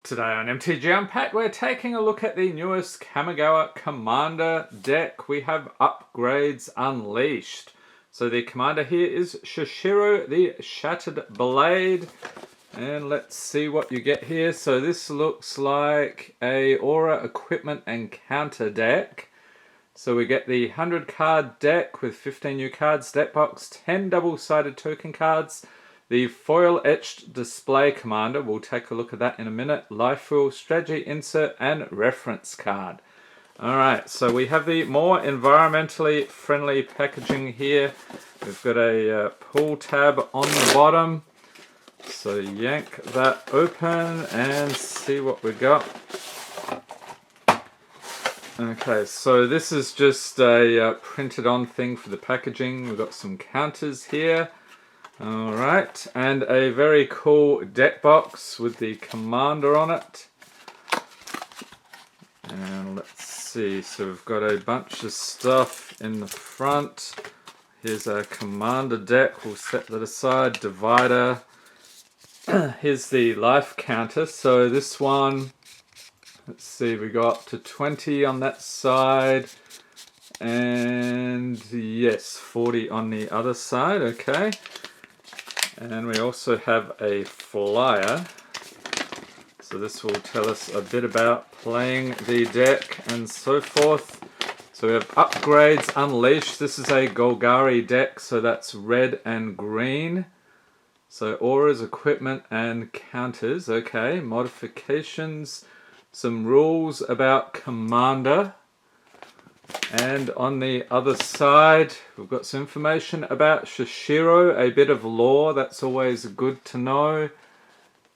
Today on MTG Unpacked, we're taking a look at the newest Kamigawa Commander deck. We have Upgrades Unleashed. So the commander here is Shishiro, the Shattered Blade. And let's see what you get here. So this looks like a Aura Equipment and Counter deck. So we get the 100 card deck with 15 new cards, deck box, 10 double-sided token cards. The foil etched display commander, we'll take a look at that in a minute. Life wheel, strategy insert, and reference card. Alright, so we have the more environmentally friendly packaging here. We've got a pull tab on the bottom. So yank that open and see what we got. Okay, so this is just a printed on thing for the packaging. We've got some counters here. Alright, and a very cool deck box with the commander on it. And let's see, so we've got a bunch of stuff in the front. Here's our commander deck, we'll set that aside. Divider. Here's the life counter. So this one, let's see, we got to 20 on that side. And yes, 40 on the other side, okay. And we also have a flyer. So this will tell us a bit about playing the deck and so forth. So we have Upgrades Unleashed. This is a Golgari deck, so that's red and green. So auras, equipment, and counters. Okay, modifications, some rules about commander. And on the other side, we've got some information about Shishiro, a bit of lore, that's always good to know.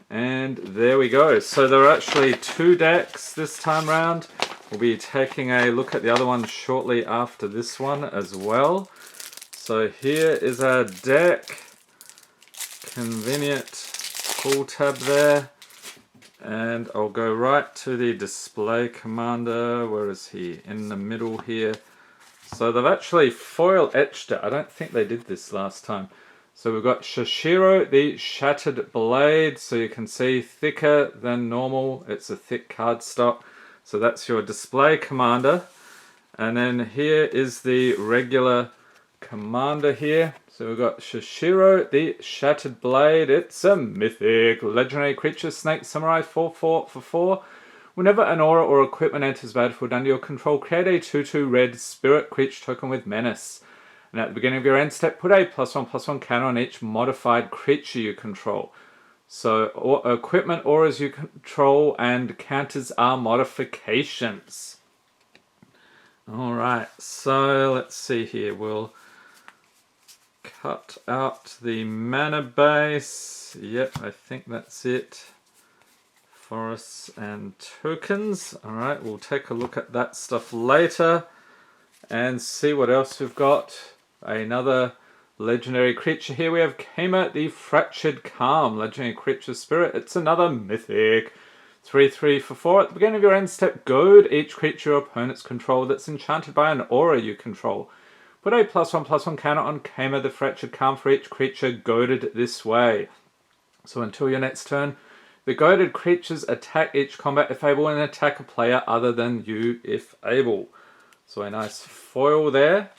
And there we go. So there are actually two decks this time round. We'll be taking a look at the other one shortly after this one as well. So here is our deck. Convenient pull tab there. And I'll go right to the display commander. Where is he? In the middle here. So they've actually foil etched it. I don't think they did this last time. So we've got Shishiro, the Shattered Blade. So you can see thicker than normal. It's a thick cardstock. So that's your display commander. And then here is the regular commander here. So we've got Shishiro, the Shattered Blade. It's a mythic legendary creature, Snake Samurai, 4/4 for 4. Whenever an aura or equipment enters battlefield under your control, create a 2/2 red spirit creature token with menace. And at the beginning of your end step, put a +1/+1 counter on each modified creature you control. So equipment, auras you control, and counters are modifications. Alright, so let's see here. We'll cut out the mana base. Yep, I think that's it. Forests and tokens. Alright, we'll take a look at that stuff later and see what else we've got. Another legendary creature here. We have Kama, the Fractured Calm. Legendary creature spirit. It's another mythic. 3/3 for 4. At the beginning of your end step, goad each creature your opponents control that's enchanted by an aura you control. Put a +1/+1 counter on Kama, the Fractured Calm for each creature goaded this way. So until your next turn, the goaded creatures attack each combat if able and attack a player other than you if able. So a nice foil there.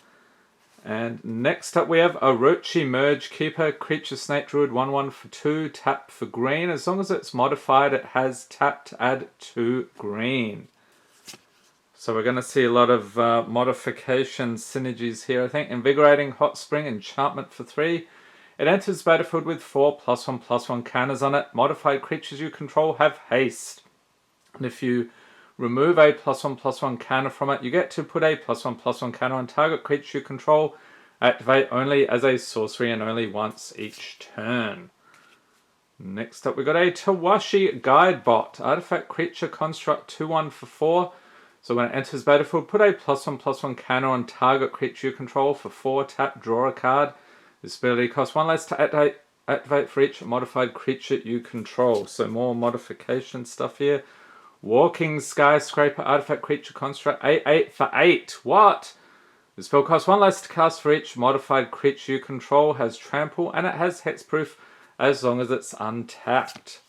And next up we have Orochi Merge Keeper, creature Snake Druid, 1/1 for 2, tap for green. As long as it's modified, it has tap to add 2 green. So we're going to see a lot of modification synergies here. I think Invigorating Hot Spring, enchantment for 3. It enters battlefield with 4 +1/+1 counters on it. Modified creatures you control have haste. And if you remove a +1/+1 counter from it, you get to put a +1/+1 counter on target creature you control. Activate only as a sorcery and only once each turn. Next up we got a Tawashi Guidebot. Artifact creature construct 2/1 for 4. So when it enters battlefield, put a +1/+1 counter on target creature you control for 4, tap, draw a card. This ability costs 1 less to activate for each modified creature you control. So more modification stuff here. Walking Skyscraper, artifact creature construct, 8/8 for 8. What? The spell costs 1 less to cast for each modified creature you control, has trample, and it has hexproof as long as it's untapped.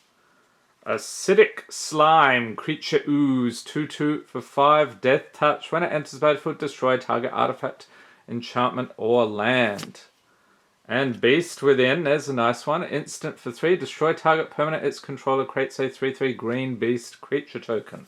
Acidic Slime, creature ooze, 2/2 for 5, death touch. When it enters the battlefield, destroy target artifact, enchantment, or land. And Beast Within, there's a nice one. Instant for 3, destroy target permanent its controller creates a 3/3 green beast creature token.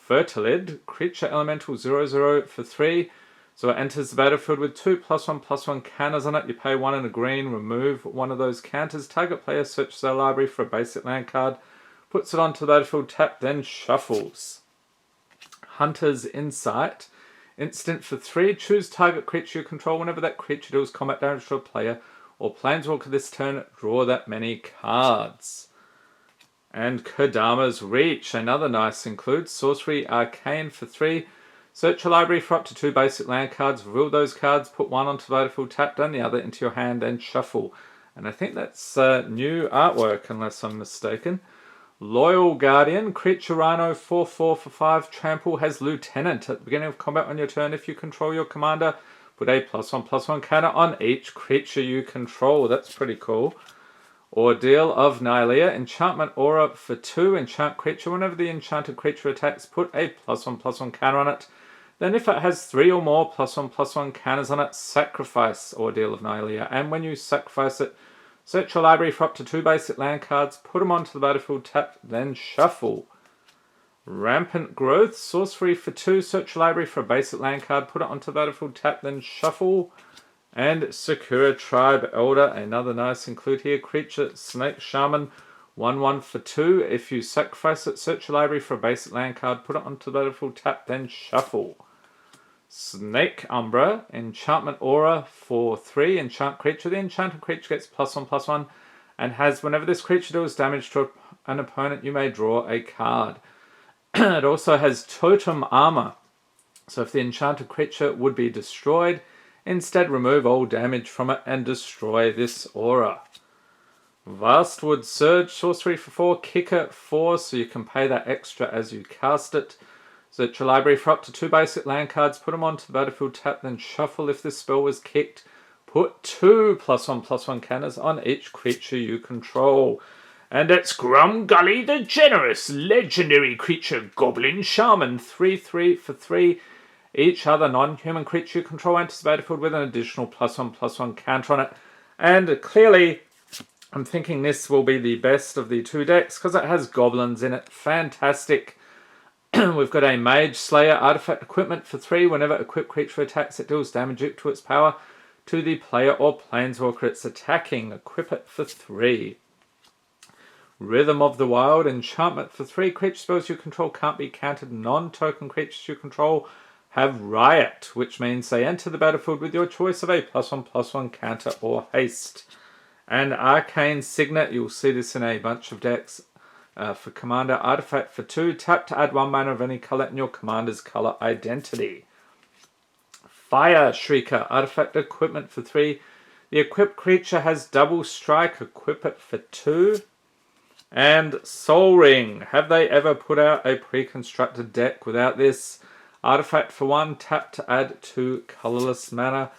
Fertilid, creature elemental 0/0 for 3. So it enters the battlefield with 2+1/+1 counters on it. You pay 1 and a green, remove one of those counters. Target player searches their library for a basic land card, puts it onto the battlefield, tap, then shuffles. Hunter's Insight. Instant for 3. Choose target creature you control. Whenever that creature deals combat damage to a player or planeswalker this turn, draw that many cards. And Kodama's Reach. Another nice includes Sorcery Arcane for 3. Search your library for up to 2 basic land cards, reveal those cards, put one onto the battlefield, tap down the other into your hand, then shuffle. And I think that's new artwork, unless I'm mistaken. Loyal Guardian, creature Rhino, 4/4 for 5, trample, has Lieutenant. At the beginning of combat on your turn, if you control your commander, put a +1/+1 counter on each creature you control. That's pretty cool. Ordeal of Nylea, enchantment aura for 2, enchant creature. Whenever the enchanted creature attacks, put a +1/+1 counter on it. Then if it has 3 or more +1/+1 counters on it, sacrifice Ordeal of Nylea. And when you sacrifice it, search your library for up to 2 basic land cards, put them onto the battlefield, tap, then shuffle. Rampant Growth, sorcery for 2, search your library for a basic land card, put it onto the battlefield, tap, then shuffle. And Sakura Tribe Elder, another nice include here. Creature Snake Shaman, 1/1 for 2. If you sacrifice it, search your library for a basic land card, put it onto the battlefield, tap, then shuffle. Snake Umbra, enchantment aura for 3, enchant creature. The enchanted creature gets +1/+1 and has, whenever this creature deals damage to an opponent, you may draw a card. It also has totem armor. So if the enchanted creature would be destroyed, instead remove all damage from it and destroy this aura. Vastwood Surge, sorcery for 4, kicker 4, so you can pay that extra as you cast it. Search your library for up to 2 basic land cards, put them onto the battlefield, tap, then shuffle. If this spell was kicked, put 2 +1/+1 counters on each creature you control. And it's Grumgully the Generous, legendary creature, Goblin Shaman, 3/3 for 3. Each other non-human creature you control enters the battlefield with an additional +1/+1 counter on it. And clearly, I'm thinking this will be the best of the 2 decks because it has goblins in it. Fantastic. We've got a Mage Slayer artifact equipment for 3. Whenever equipped creature attacks, it deals damage equal to its power to the player or planeswalker it's attacking. Equip it for 3. Rhythm of the Wild, enchantment for 3. Creature spells you control can't be countered. Non-token creatures you control have Riot, which means they enter the battlefield with your choice of a +1/+1 counter or haste. And Arcane Signet, you'll see this in a bunch of decks. For Commander, artifact for 2, tap to add 1 mana of any colour in your commander's colour identity. Fire Shrieker, artifact equipment for 3. The equipped creature has double strike, equip it for 2. And Soul Ring, have they ever put out a pre-constructed deck without this? Artifact for 1, tap to add 2 colourless mana.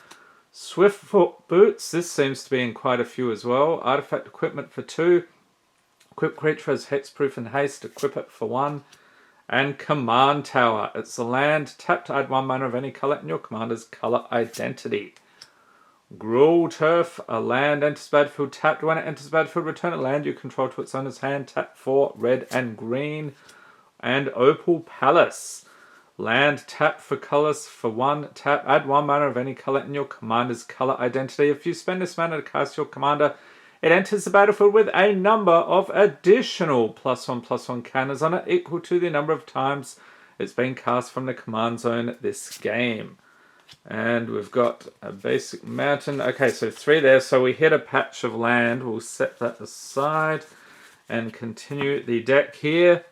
Swiftfoot Boots, this seems to be in quite a few as well. Artifact equipment for 2. Equipped creature has hexproof and haste, equip it for 1. And Command Tower, it's a land, tap to add 1 mana of any colour in your commander's colour identity. Gruul Turf, a land, enters battlefield, tapped. When it enters battlefield, return a land you control to its owner's hand, tap 4, red and green. And Opal Palace, land, tap for colours for 1, tap, add 1 mana of any colour in your commander's colour identity. If you spend this mana to cast your commander, it enters the battlefield with a number of additional +1/+1 counters on it, equal to the number of times it's been cast from the command zone this game. And we've got a basic mountain. Okay, so 3 there. So we hit a patch of land. We'll set that aside and continue the deck here.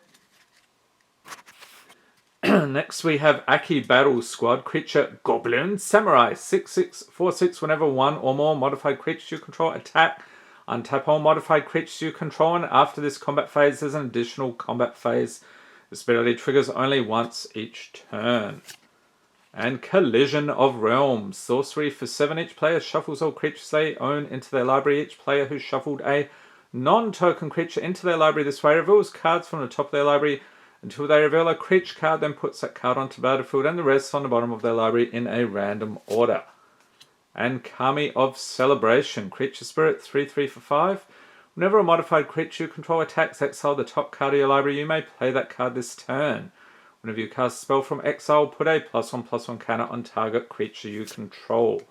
Next we have Aki Battle Squad, creature Goblin Samurai, 6/6 4/6. Whenever 1 or more modified creatures you control attack, untap all modified creatures you control, and after this combat phase there's an additional combat phase. This ability triggers only once each turn. And Collision of Realms, sorcery for 7. Each player shuffles all creatures they own into their library. Each player who shuffled a non-token creature into their library this way, reveals cards from the top of their library until they reveal a creature card, then puts that card onto the battlefield and the rest on the bottom of their library in a random order. And Kami of Celebration, creature spirit, 3/3 for 5. Whenever a modified creature you control attacks, exile the top card of your library. You may play that card this turn. Whenever you cast a spell from exile, put a +1/+1 counter on target creature you control.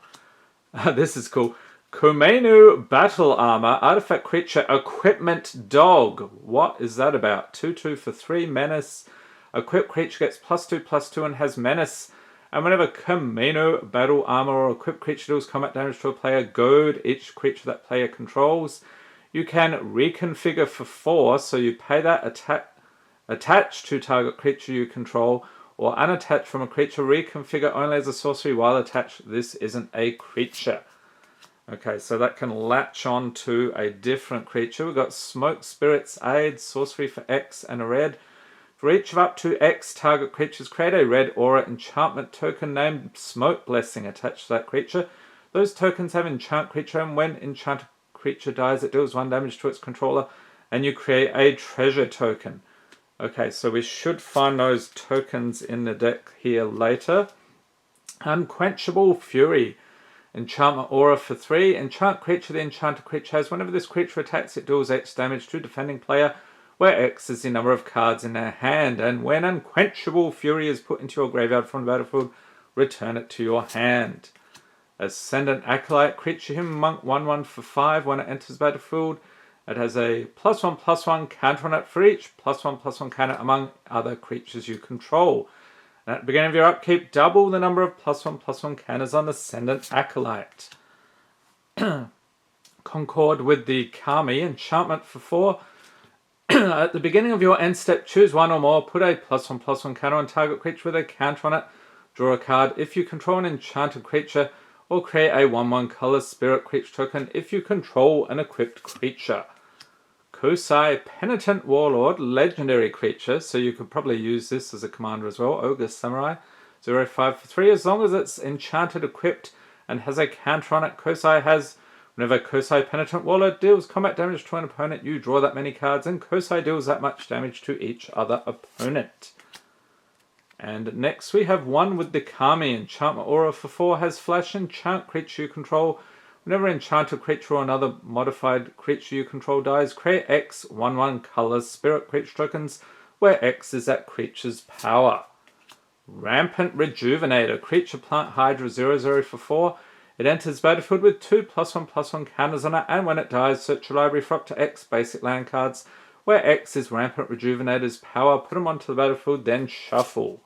This is cool. Kumenu Battle Armor, artifact creature, equipment dog. What is that about? 2/2 for 3, menace. Equipped creature gets +2/+2 and has menace. And whenever Kumenu Battle Armor or equipped creature deals combat damage to a player, goad each creature that player controls. You can reconfigure for 4, so you pay that attach to target creature you control, or unattach from a creature, reconfigure only as a sorcery while attached. This isn't a creature. Okay, so that can latch on to a different creature. We've got Smoke Spirit's Aid, sorcery for X and a red. For each of up to X target creatures, create a red aura enchantment token named Smoke Blessing attached to that creature. Those tokens have enchant creature, and when enchanted creature dies, it deals 1 damage to its controller, and you create a treasure token. Okay, so we should find those tokens in the deck here later. Unquenchable Fury. Enchantment aura for 3. Enchant creature the enchanted creature has. Whenever this creature attacks, it deals X damage to defending player, where X is the number of cards in their hand. And when Unquenchable Fury is put into your graveyard from the battlefield, return it to your hand. Ascendant Acolyte, creature human monk, 1/1 for 5. When it enters battlefield, it has a +1/+1 counter on it for each +1/+1 counter among other creatures you control. And at the beginning of your upkeep, double the number of +1/+1 counters on Ascendant Acolyte. Concord with the Kami, enchantment for 4. At the beginning of your end step, choose 1 or more, put a +1/+1 counter on target creature with a counter on it, draw a card if you control an enchanted creature, or create a 1/1 color spirit creature token if you control an equipped creature. Kusai Penitent Warlord, legendary creature, so you could probably use this as a commander as well. Ogre Samurai, 0/5 for 3. As long as it's enchanted, equipped, and has a counter on it, Kusai has, whenever Kusai Penitent Warlord deals combat damage to an opponent, you draw that many cards, and Kusai deals that much damage to each other opponent. And next we have one with the Kami, enchantment aura for 4, has flash, enchant creature you control. Whenever enchanted creature or another modified creature you control dies, create X 1/1 color spirit creature tokens, where X is that creature's power. Rampant Rejuvenator, creature plant Hydra, 0/0 for 4. It enters battlefield with 2 +1/+1 counters on it, and when it dies, search your library for up to X basic land cards, where X is Rampant Rejuvenator's power. Put them onto the battlefield, then shuffle.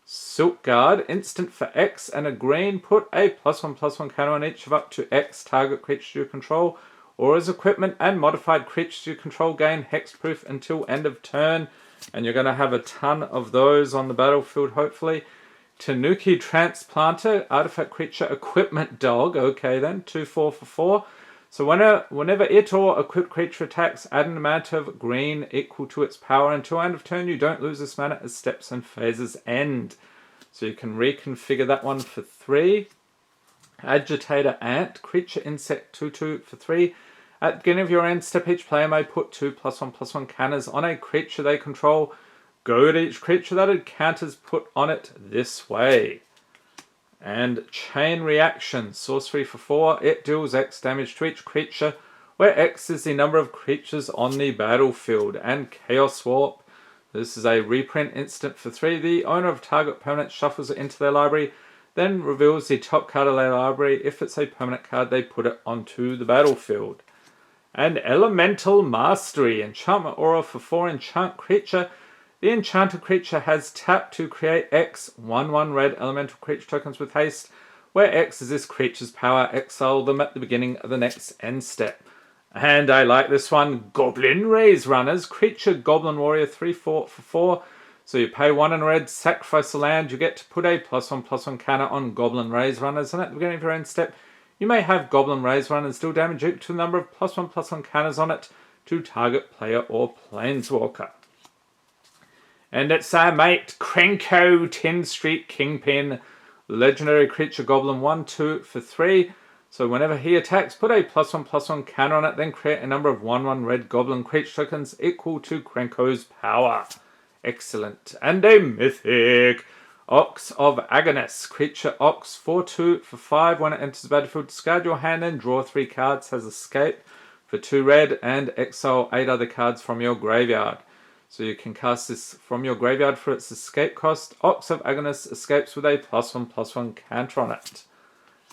Silk Guard, instant for X and a green. Put a +1/+1 counter on each of up to X target creatures you control, or as equipment, and modified creatures you control gain hexproof until end of turn. And you're going to have a ton of those on the battlefield, hopefully. Tanuki Transplanter, artifact creature, equipment dog. Okay then, 2/4 for 4. So whenever it or equipped creature attacks, add an amount of green equal to its power. Until end of turn, you don't lose this mana as steps and phases end. So you can reconfigure that one for 3. Agitator Ant, creature insect, 2/2 for 3. At the beginning of your end step, each player may put 2 +1/+1 counters on a creature they control. Goad each creature that had counters put on it this way. And Chain Reaction, sorcery for 4. It deals X damage to each creature, where X is the number of creatures on the battlefield. And Chaos Warp, this is a reprint instant for 3. The owner of target permanent shuffles it into their library, then reveals the top card of their library. If it's a permanent card, they put it onto the battlefield. And Elemental Mastery, enchantment aura for 4, enchant creature. The enchanted creature has tap to create X 1/1 red elemental creature tokens with haste, where X is this creature's power. Exile them at the beginning of the next end step. And I like this one, Goblin Raise Runners, creature goblin warrior, 3/4 for 4. So you pay 1 and red, sacrifice a land, you get to put a +1/+1 counter on Goblin Raise Runners, and at the beginning of your end step, you may have Goblin Raise Runners deal damage equal to the number of +1/+1 counters on it to target player or planeswalker. And it's our mate, Krenko, 10 Street Kingpin, legendary creature goblin, 1/2 for 3. So whenever he attacks, put a +1/+1 counter on it, then create a number of 1/1 red goblin creature tokens equal to Cornco's power. Excellent. And a mythic. Ox of Agonis. Creature Ox 4/2 for 5. When it enters the battlefield, discard your hand and draw 3 cards. Has escape for 2 red and exile 8 other cards from your graveyard. So you can cast this from your graveyard for its escape cost. Ox of Agonis escapes with a +1/+1 counter on it.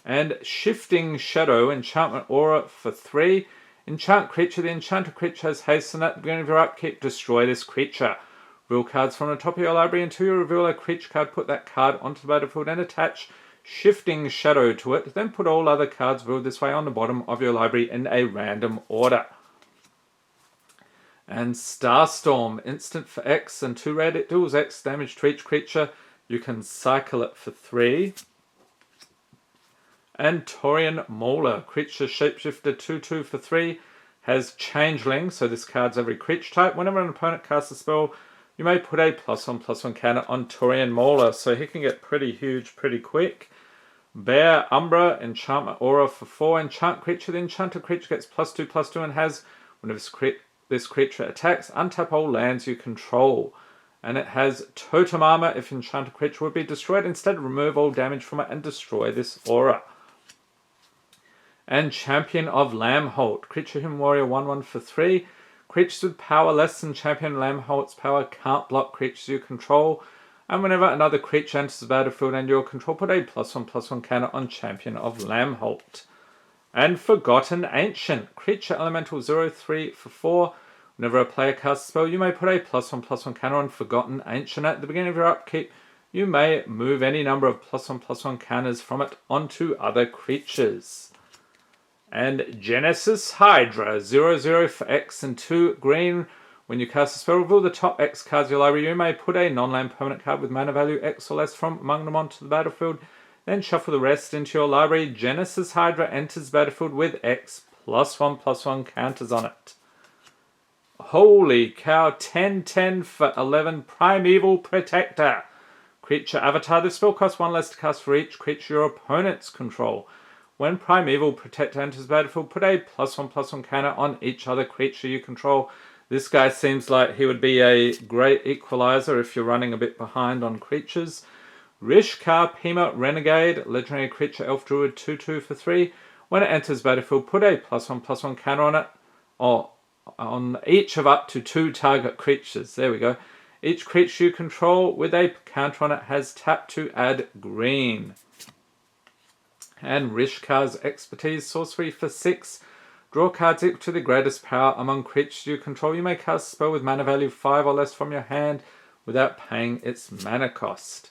And Shifting Shadow, enchantment aura for 3. Enchant creature. The enchanted creature has haste, and at the beginning of your upkeep, destroy this creature. Reveal cards from the top of your library until you reveal a creature card. Put that card onto the battlefield and attach Shifting Shadow to it. Then put all other cards revealed this way on the bottom of your library in a random order. And Starstorm, instant for X and 2 red. It deals X damage to each creature. You can cycle it for 3. And Taurian Mauler, creature shapeshifter 2/2 for 3, has Changeling, so this card's every creature type. Whenever an opponent casts a spell, you may put a +1/+1 counter on Taurian Mauler, so he can get pretty huge pretty quick. Bear Umbra, enchantment aura for 4. Enchant creature. The enchanted creature gets +2/+2 and has, whenever this creature attacks, untap all lands you control. And it has Totem Armor. If enchanted creature would be destroyed, instead remove all damage from it and destroy this aura. And Champion of Lambholt. Creature Human Warrior 1/1 for 3. Creatures with power less than Champion Lambholt's power can't block creatures you control. And whenever another creature enters the battlefield and your control, put a +1/+1 counter on Champion of Lambholt. And Forgotten Ancient. Creature Elemental 0/3 for 4. Whenever a player casts a spell, you may put a +1/+1 counter on Forgotten Ancient. At the beginning of your upkeep, you may move any number of +1/+1 counters from it onto other creatures. And Genesis Hydra, 0/0 for X and 2 green. When you cast a spell, reveal the top X cards of your library. You may put a non-land permanent card with mana value X or less from among them onto the battlefield. Then shuffle the rest into your library. Genesis Hydra enters the battlefield with X +1/+1 counters on it. Holy cow, 10/10 for 11. Primeval Protector. Creature Avatar. This spell costs 1 less to cast for each creature your opponents control. When Primeval Protector enters the battlefield, put a +1/+1 counter on each other creature you control. This guy seems like he would be a great equalizer if you're running a bit behind on creatures. Rishkar Pima Renegade, legendary creature elf druid 2/2 for 3. When it enters the battlefield, put a +1/+1 counter on it, or on each of up to 2 target creatures. There we go. Each creature you control with a counter on it has tap to add green. And Rishkar's Expertise, sorcery for 6. Draw cards equal to the greatest power among creatures you control. You may cast a spell with mana value 5 or less from your hand without paying its mana cost.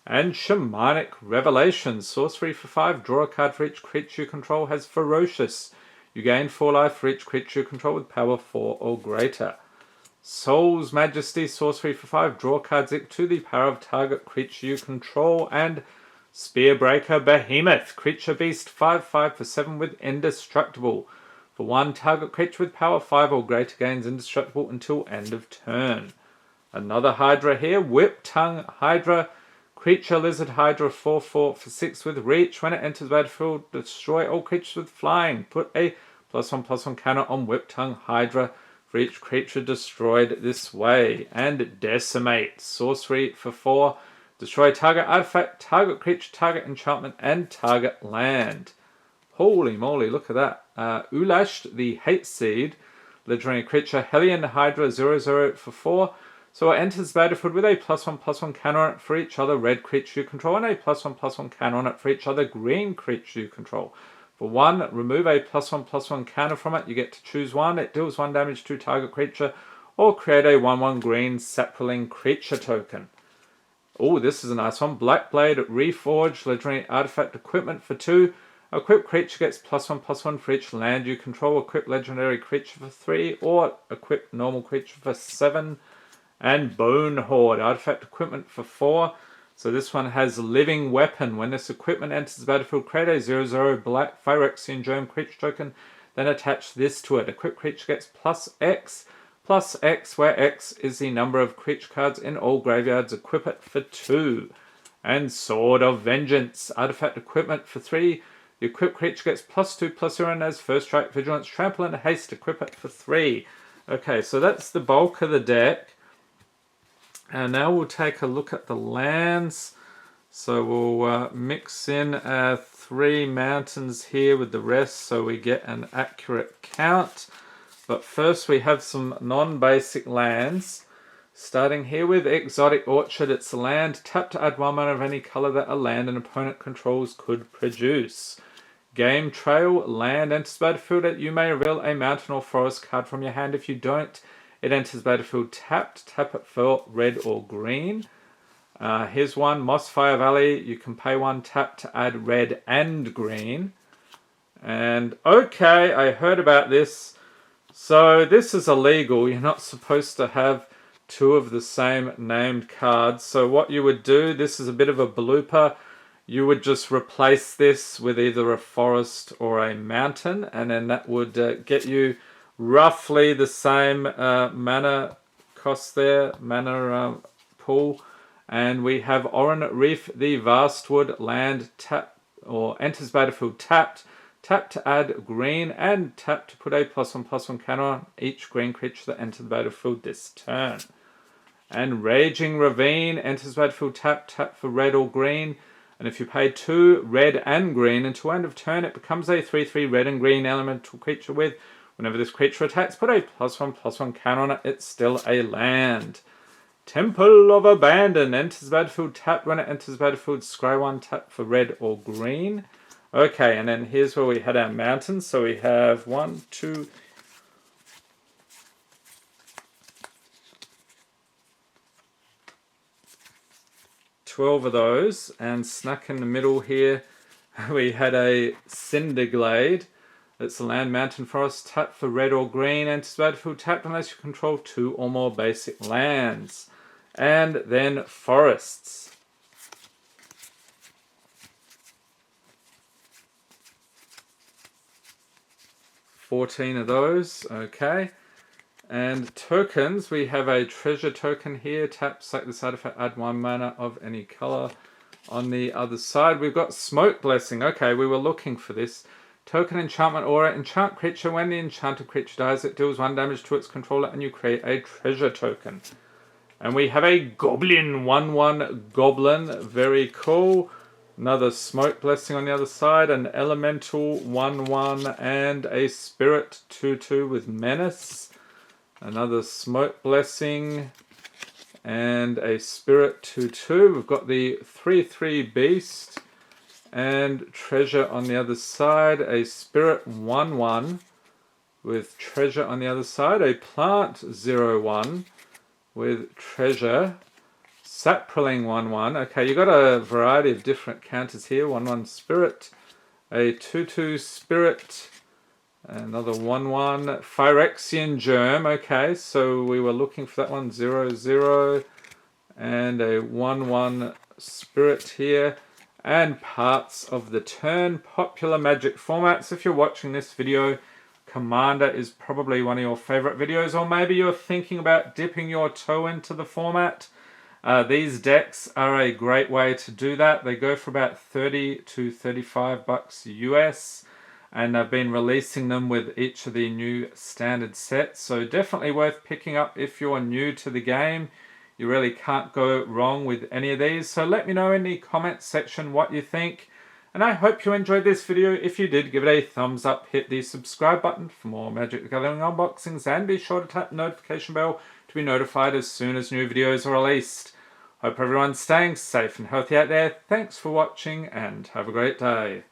And Shamanic Revelation, sorcery for 5. Draw a card for each creature you control. Has Ferocious. You gain 4 life for each creature you control with power 4 or greater. Soul's Majesty, sorcery for 5. Draw cards equal to the power of target creature you control. And Spearbreaker Behemoth, creature beast 5/5 for 7 with indestructible. For 1, target creature with power 5 or greater gains indestructible until end of turn. Another Hydra here, Whip Tongue Hydra, creature lizard Hydra 4/4 for 6 with reach. When it enters the battlefield, destroy all creatures with flying. Put a +1/+1 counter on Whip Tongue Hydra for each creature destroyed this way. And Decimate, sorcery for 4. Destroy target artifact, target creature, target enchantment, and target land. Holy moly, look at that. Ulashed, the Hate Seed, legendary creature, Hellion Hydra 0/0 for 4. So it enters the battlefield with a +1/+1 counter on it for each other red creature you control, and a +1/+1 counter on it for each other green creature you control. For 1, remove a +1/+1 counter from it. You get to choose 1. It deals 1 damage to target creature, or create a 1/1 green sapling creature token. Oh, this is a nice one. Blackblade Reforged, legendary artifact equipment for 2. Equipped creature gets +1/+1 for each land you control. Equipped legendary creature for 3, or equipped normal creature for 7. And Bone Horde, artifact equipment for 4. So this one has Living Weapon. When this equipment enters the battlefield, create a 0/0 black Phyrexian Germ creature token, then attach this to it. Equipped creature gets +X, where X is the number of creature cards in all graveyards. Equip it for 2. And Sword of Vengeance, artifact equipment for 3. The equipped creature gets +2/+0 and has first strike, vigilance, trample, and haste. Equip it for 3. Okay, so that's the bulk of the deck. And now we'll take a look at the lands. So we'll mix in 3 mountains here with the rest so we get an accurate count. But first we have some non-basic lands. Starting here with Exotic Orchard. It's a land. Tap to add 1 mana of any color that a land an opponent controls could produce. Game Trail. Land enters battlefield. You may reveal a mountain or forest card from your hand. If you don't, it enters battlefield tapped. Tap it for red or green. Here's one. Mossfire Valley. You can pay 1 tap to add red and green. And okay, I heard about this. So this is illegal. You're not supposed to have 2 of the same named cards. So what you would do, this is a bit of a blooper, you would just replace this with either a forest or a mountain, and then that would get you roughly the same mana cost there, mana pool. And we have Oran Reef, the Vastwood land. Tap or enters battlefield tapped. Tap to add green and tap to put a +1/+1 counter on each green creature that enters the battlefield this turn. And Raging Ravine enters battlefield tap. Tap for red or green. And if you pay 2 red and green until end of turn, it becomes a 3/3 red and green elemental creature with, whenever this creature attacks, put a +1/+1 counter on it. It's still a land. Temple of Abandon enters battlefield tapped. When it enters battlefield, scry 1 tap for red or green. Okay, and then here's where we had our mountains. So we have 1, 2, 12 of those, and snuck in the middle here we had a Cinderglade. It's a land, mountain, forest. Tap for red or green. Enters battlefield tapped unless you control 2 or more basic lands. And then forests. $14 of those. Okay. And tokens, we have a treasure token here. Tap, select this artifact, add 1 mana of any color. On the other side, we've got Smoke Blessing. Okay, we were looking for this. Token enchantment aura. Enchant creature. When the enchanted creature dies, it deals 1 damage to its controller and you create a treasure token. And we have a Goblin, 1/1 Goblin. Very cool. Another Smoke Blessing on the other side. An Elemental, 1/1. And a Spirit, 2/2 with Menace. Another Smoke Blessing and a Spirit 2/2. We've got the 3/3 Beast and Treasure on the other side. A Spirit 1/1 with Treasure on the other side. A Plant 0/1 with Treasure. Saproling 1/1. Okay, you got a variety of different counters here. 1/1 Spirit. A 2/2 Spirit. Another 1/1 Phyrexian Germ. Okay, so we were looking for that one. 0/0 and a 1/1 Spirit here. And parts of the turn. Popular Magic formats. If you're watching this video, Commander is probably one of your favorite videos, or maybe you're thinking about dipping your toe into the format. These decks are a great way to do that. They go for about $30 to $35 US. And I've been releasing them with each of the new standard sets. So definitely worth picking up if you're new to the game. You really can't go wrong with any of these. So let me know in the comments section what you think. And I hope you enjoyed this video. If you did, give it a thumbs up. Hit the subscribe button for more Magic the Gathering unboxings. And be sure to tap the notification bell to be notified as soon as new videos are released. Hope everyone's staying safe and healthy out there. Thanks for watching and have a great day.